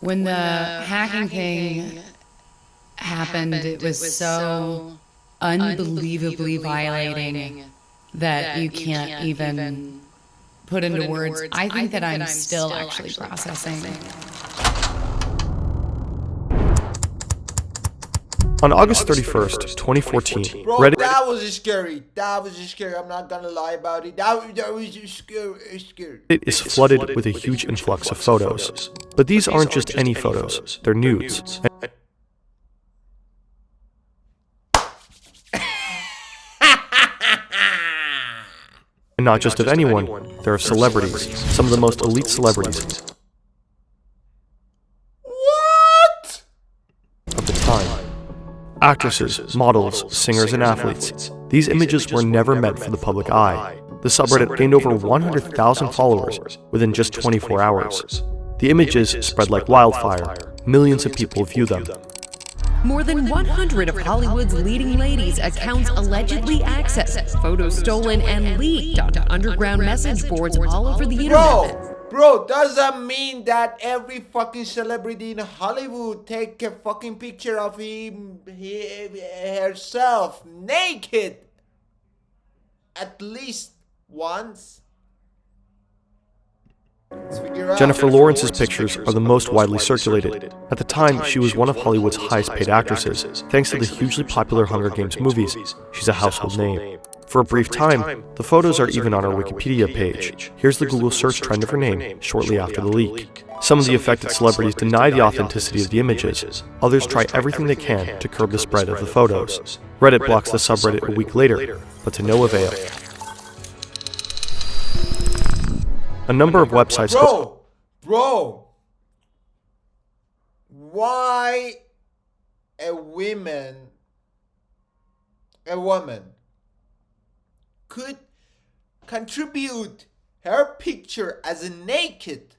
When the hacking thing happened, it was so unbelievably violating that you can't even put into words. I think that I'm still actually processing. On August 31st, 2014, Bro, Reddit that was scary. I'm not gonna lie about it. That was scary. is flooded with a huge influx of photos. But these aren't just any photos, they're nudes. And not just of anyone, they're of celebrities, some of the most elite celebrities What? of the time. Actresses, models, singers, and athletes. These images were never meant for the public eye. The subreddit gained over 100,000 followers within just 24 hours. The images spread like wildfire. Millions of people view them. More than 100 of Hollywood's leading ladies' accounts allegedly accessed, photos stolen and leaked onto underground message boards all over the internet. Bro, does that mean that every fucking celebrity in Hollywood take a fucking picture of herself naked at least once? Let's figure out. Jennifer Lawrence's pictures are the most widely circulated. At the time, she was one of Hollywood's highest-paid actresses. Thanks to the hugely popular Hunger Games movies, she's a household name. For a brief time, the photos are even on her Wikipedia page. Here's the Google search trend of her name shortly after the leak. Some of the affected celebrities deny the authenticity of the images. Others try everything they can to curb the spread of the photos. Reddit blocks the subreddit a week later, but to no avail. A number of websites... Bro! Why a woman could contribute her picture as a naked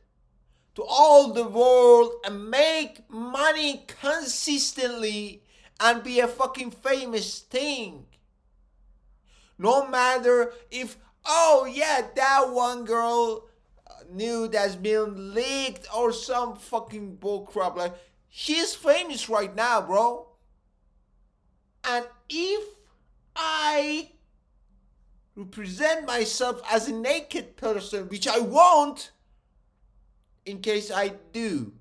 to all the world and make money consistently and be a fucking famous thing? No matter if, oh yeah, that one girl nude has been leaked or some fucking bullcrap, like, she's famous right now, bro. And if I represent myself as a naked person, which I won't, in case I do,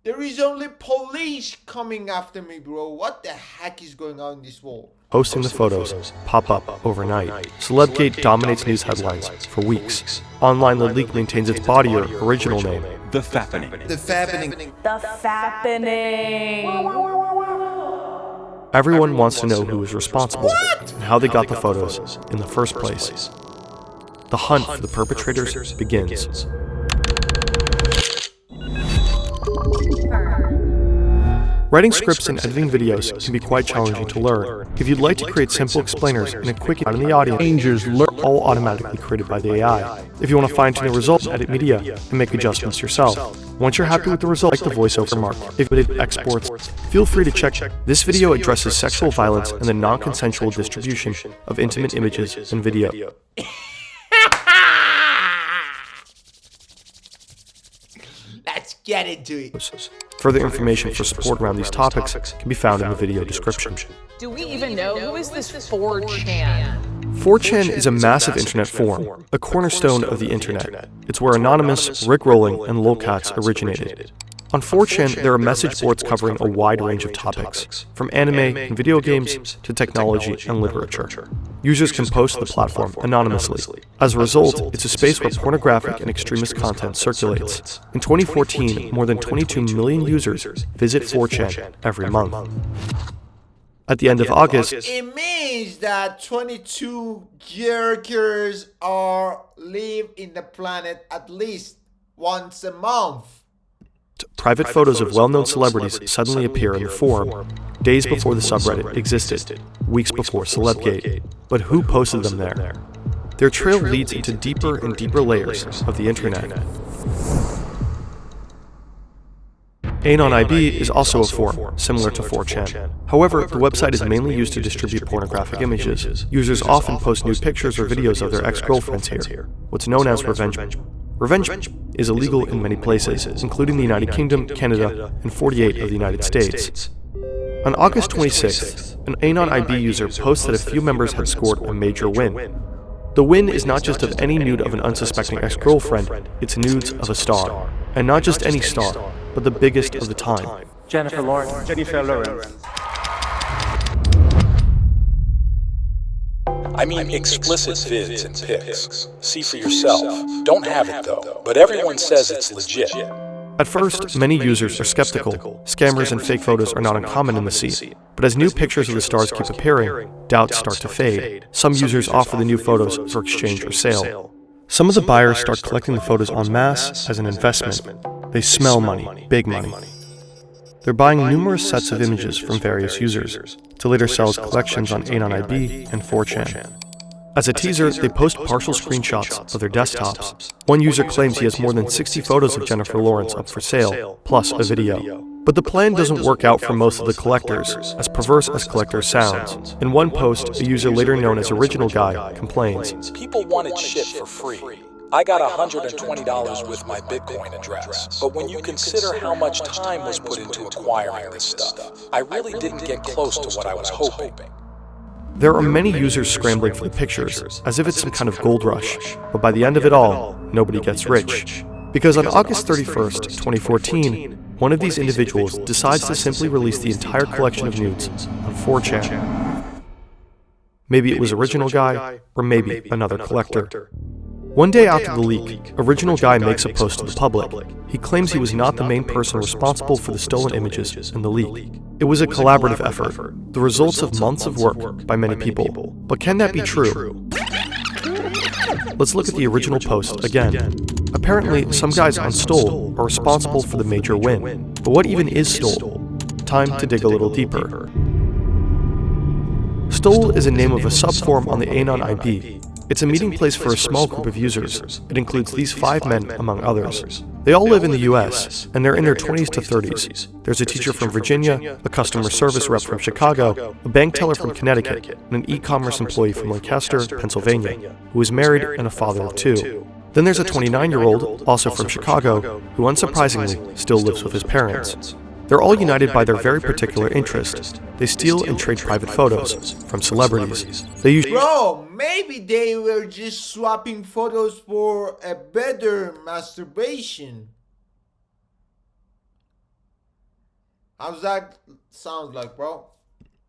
there is only police coming after me, bro. What the heck is going on in this world? Posting the photos pop up overnight. Celebgate dominates news headlines for weeks. Online, the leak maintains its body or original name. The Fappening. Everyone wants to know who is responsible and how they got the photos in the first place. The hunt for the perpetrators begins. Writing scripts and editing videos can be quite challenging to learn. If you'd like to create simple explainers and a quick out in the audience, are all automatically created by the AI. If you want to fine-tune the results, edit media, and make adjustments yourself. Once you're happy with the results, like the voiceover mark, if it exports, feel free to check. This video addresses sexual violence and the non-consensual distribution of intimate images and video. Let's get into it. Further information for support around these topics can be found in the video description. Do we even know who is this 4chan? 4chan is a massive internet forum, a cornerstone of the internet. It's where Anonymous, Rickrolling, and lolcats originated. On 4chan, there are message boards covering a wide range of topics, from anime and video games to technology and literature. Users can post to the platform anonymously. As a result, it's a space where pornographic and extremist content circulates. In 2014, more than 22 million users visit 4chan every month. At the end of August, it means that 22 jerkers live in the planet at least once a month. private photos of well-known celebrities suddenly appear in the forum, days before the subreddit existed, weeks before Celebgate. But who posted them there? Their trail leads into deeper and deeper layers of the internet. AnonIB is also a forum, similar to 4chan. However, the website is mainly used to distribute pornographic images. Users often post nude pictures or videos of their ex-girlfriends here, what's known as revenge. Revenge is illegal in many places, including the United Kingdom, Canada, and 48 of the United States. On August 26th, an Anon IB user posts that a few members had scored a major win. The win is not just of any nude of an unsuspecting ex-girlfriend, it's nudes of a star. And not just any star, but the biggest of the time. Jennifer Lawrence. I mean explicit vids and pics. See for yourself. Don't have it though, but everyone says it's legit. At first, many users are skeptical. Scammers and fake photos are not uncommon in the scene. But as new pictures of the stars keep appearing, doubts start to fade. Some users offer the new photos for exchange or sale. Some of the buyers start collecting the photos en masse as an investment. They smell money, big money. They're buying numerous sets of images from various users, to later sell as collections on Anon IB and 4chan. As a teaser, they post partial screenshots of their desktops. One user claims he has more than 60 photos of Jennifer Lawrence up for sale, plus a video. But the plan doesn't work out for most of the collectors, as perverse as collectors sounds. In one post, a user later known as Original Guy complains, "People wanted shit for free. I got $120 with my Bitcoin address, but when you consider how much time was put into acquiring this stuff, I really didn't get close to what I was hoping." There are many users scrambling for the pictures, as if it's some kind of gold rush, but by the end of it all, nobody gets rich. Because on August 31st, 2014, one of these individuals decides to simply release the entire collection of nudes on 4chan. Maybe it was Original Guy, or maybe another collector. One day after the leak, Original Guy makes a post to the public. He claims he was not the main person responsible for the stolen images and the leak. It was a collaborative effort, the results of months of work by many people. But can that be true? Let's look at the original post again. Apparently, some guys on Stole are responsible for the major win. But what even is Stole? Time to dig a little deeper. Stole is a name of a subforum on the Anon IB. It's a meeting place for a small group of users. It includes these 5 men, among others. They all live in the US, and they're in their 20s to 30s. There's a teacher from Virginia, a customer service rep from Chicago, a bank teller from Connecticut, and an e-commerce employee from Lancaster, Pennsylvania, who is married and a father of 2. Then there's a 29-year-old, also from Chicago, who unsurprisingly still lives with his parents. They're all united by their very particular interest. They steal and trade private photos from celebrities. Bro, maybe they were just swapping photos for a better masturbation. How's that sound like, bro?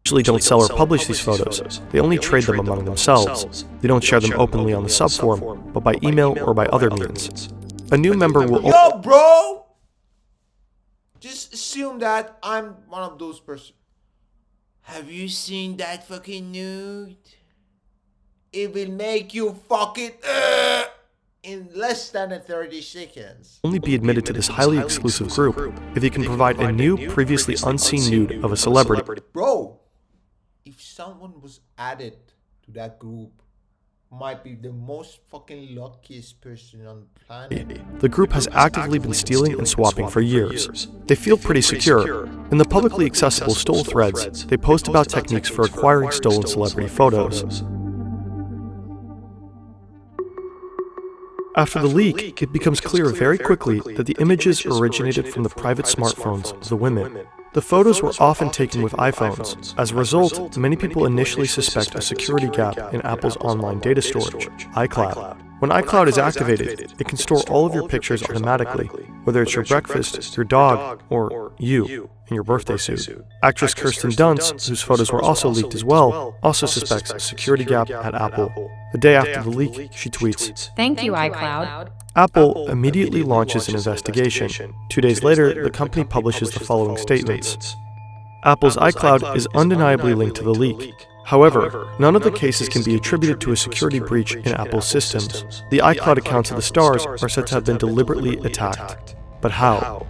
Usually don't sell or publish these photos. They only trade them among themselves. They don't share them openly on the subforum, but by email or by other means. A new member will... Yo, bro! Just assume that I'm one of those persons. Have you seen that fucking nude? It will make you fucking in less than 30 seconds. Only be admitted to this highly exclusive group if you can provide a new, previously unseen nude of a celebrity. Bro, if someone was added to that group, might be the most fucking luckiest person on the planet. The group has actively been stealing and swapping for years. They feel pretty secure. In the publicly accessible Stole threads, they post about techniques for acquiring stolen celebrity photos. After the leak, it becomes clear very quickly that the images originated from the private smartphones of the women. The photos were often taken with iPhones. As a result, many people initially suspect a security gap in Apple's online data storage, iCloud. When iCloud is activated, it can store all of your pictures automatically, whether it's your breakfast, your dog, or you in your birthday suit. Actress Kirsten Dunst, whose photos were also leaked as well, also suspects a security gap at Apple. The day after the leak, she tweets, "Thank you, iCloud." Apple immediately launches an investigation. 2 days later, the company publishes the following statements. Apple's iCloud is undeniably linked to the leak. However, none of the cases can be attributed to a security breach in Apple's systems. The iCloud accounts of the stars are said to have been deliberately attacked. But how?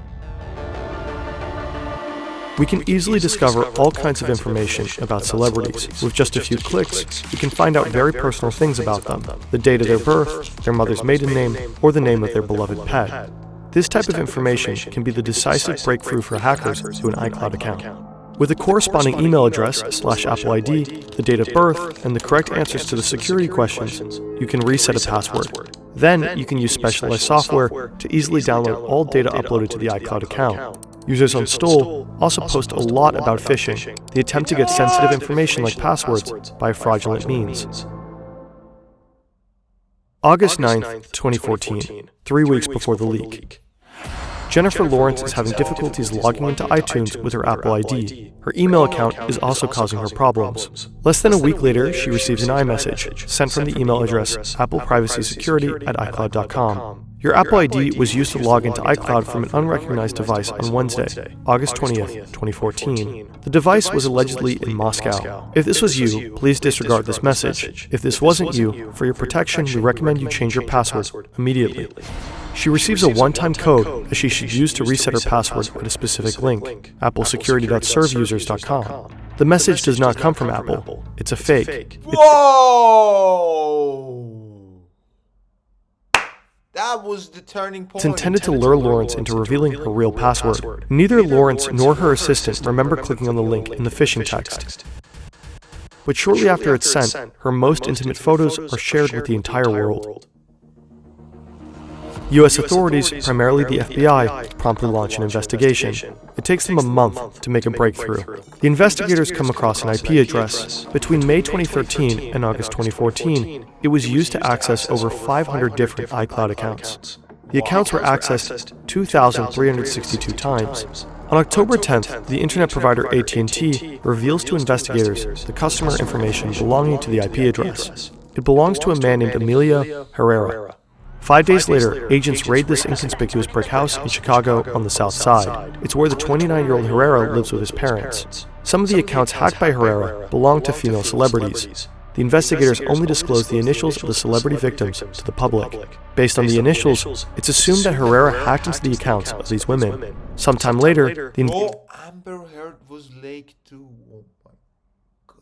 We can easily discover all kinds of information about celebrities. With just a few clicks, we can find out very personal things about them, the date of their birth, their mother's maiden name, or the name of their beloved pet. This type of information can be the decisive breakthrough for hackers to an iCloud account. With a corresponding email address, /Apple ID, the date of birth, and the correct answers to the security questions, you can reset a password. Then you can use specialized software to easily download all data uploaded to the iCloud account. Users on Stole also post a lot about phishing, the attempt to get sensitive information like passwords by fraudulent means. August 9th, 2014, 3 weeks before the leak. Jennifer Lawrence is having difficulties logging into iTunes with her Apple ID. Her email account is also causing her problems. Less than a week later, she receives an iMessage sent from the email address appleprivacysecurity@icloud.com. Your Apple ID was used to log into iCloud from an unrecognized device on Wednesday, August 20th, 2014. The device was allegedly in Moscow. If this was you, please disregard this message. If this wasn't you, for your protection, we recommend you change your password immediately. She receives a one-time code that she should use to reset her password at a specific link, applesecurity.serveusers.com. The message does not come from Apple. It's a fake. Whoa! That was the turning point. It's intended to lure Lawrence into revealing her real password. Neither Lawrence nor her assistant remember clicking on the link in the phishing text. But shortly after it's sent, her most intimate photos are shared with the entire world. U.S. authorities, primarily the FBI, promptly launch an investigation. It takes them a month to make a breakthrough. The investigators come across an IP address. Between May 2013 and August 2014, it was used to access over 500 different iCloud accounts. The accounts were accessed 2,362 times. On October 10th, the internet provider AT&T reveals to investigators the customer information belonging to the IP address. It belongs to a man named Emilio Herrera. 5 days later, agents raid this inconspicuous brick house in Chicago on the south side. It's where the 29-year-old Herrera lives with his parents. Some of the accounts hacked by Herrera belong to female celebrities. The investigators only disclosed the initials of the celebrity victims to the public. Based on the initials, it's assumed that Herrera hacked into the accounts of these women. Sometime later, Amber Heard was late too. Oh my God.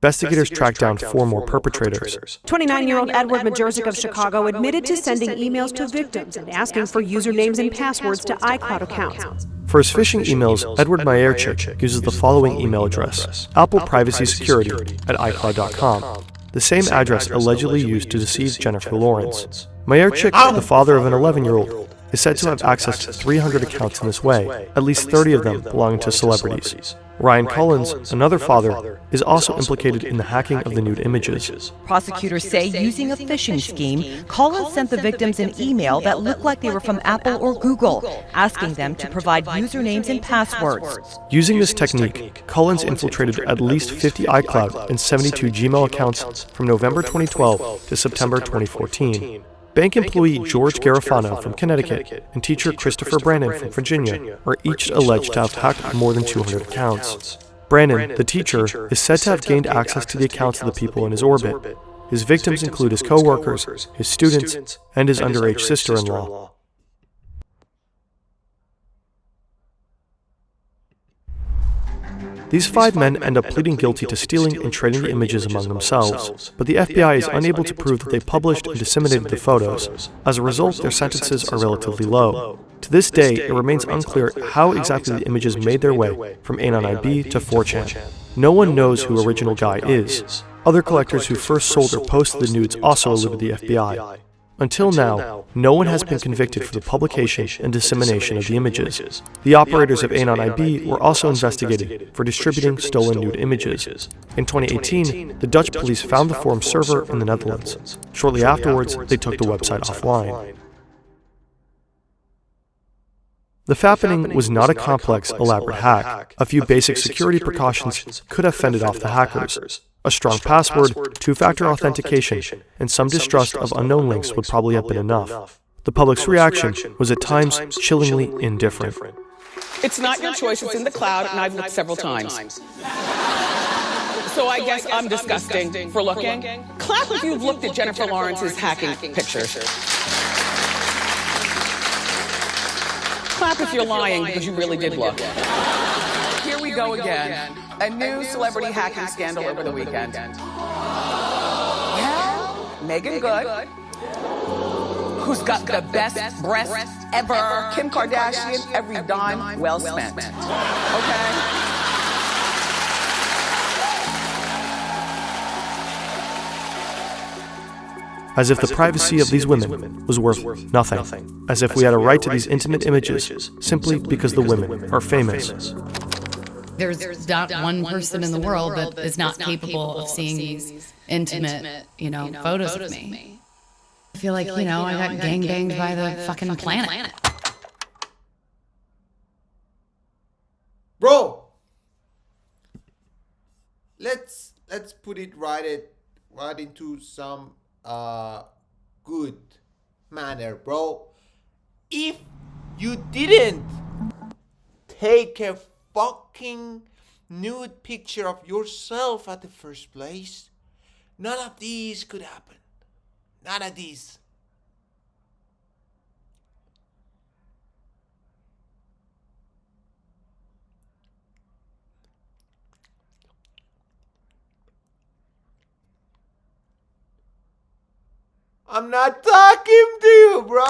Investigators tracked down 4 more perpetrators. 29-year-old Edward Majorczyk of Chicago admitted to sending emails to victims and asking for usernames and passwords to iCloud accounts. For his phishing emails, Edward Majorczyk uses the following email address, appleprivacysecurity@icloud.com, the same address allegedly used to deceive Jennifer Lawrence. Majorczyk, the father of an 11-year-old, is said to have accessed 300 accounts in this way, at least 30 of them belonging to celebrities. Ryan Collins, another father, is also implicated in the hacking of the nude images. Prosecutors say using a phishing scheme, Collins sent the victims an email that looked like they were from Apple or Google, asking them to provide usernames and passwords. Using this technique, Collins infiltrated at least 50 iCloud and 72 Gmail accounts from November 2012 to September 2014. Bank employee George Garofano from Connecticut and teacher Christopher Brandon from Virginia are each alleged to have hacked more than 200 accounts. Brandon, the teacher, is said to have gained access to the accounts of the people in his orbit. His victims include his co-workers, his students, and his underage sister-in-law. These 5 men end up pleading guilty to stealing and trading the images among themselves, but the FBI is unable to prove that they published and disseminated the photos. As a result, their sentences are relatively low. To this day, it remains unclear how exactly the images made their way from Anon.ib to 4chan. No one knows who Original Guy is. Other collectors who first sold or posted the nudes also eluded the FBI. Until now, no one has been convicted for the publication and dissemination of the images. The operators of Anon.ib were also investigated for distributing stolen nude images. In 2018, the Dutch police found the forum's server in the Netherlands. Shortly afterwards, they took the website offline. The fappening was not a complex, elaborate hack. A few basic security precautions could have fended off the hackers. A strong password, 2-factor authentication, and some distrust of unknown links would probably have been enough. The public's reaction was at times chillingly indifferent. It's not your choice, it's in the cloud, and I've looked several times. So I guess I'm disgusting for looking. Clap if you've looked at Jennifer Lawrence's hacking pictures. Clap if you're lying because you really did look. Here we go again. A new celebrity hacking scandal over the weekend. Yeah, Megan Good, who's got the best breasts ever. Kim Kardashian, every dime well spent. Okay? as if the privacy of these women was worth nothing, as if we had a right to these intimate images simply because the women are famous. There's not one person in the world that is not capable of seeing these intimate, photos of me. I feel like, I got gangbanged by the fucking planet. Bro, let's put it right into some good manner, bro. If you didn't take a fucking nude picture of yourself at the first place, none of these could happen. None of these. I'm not talking to you, bro.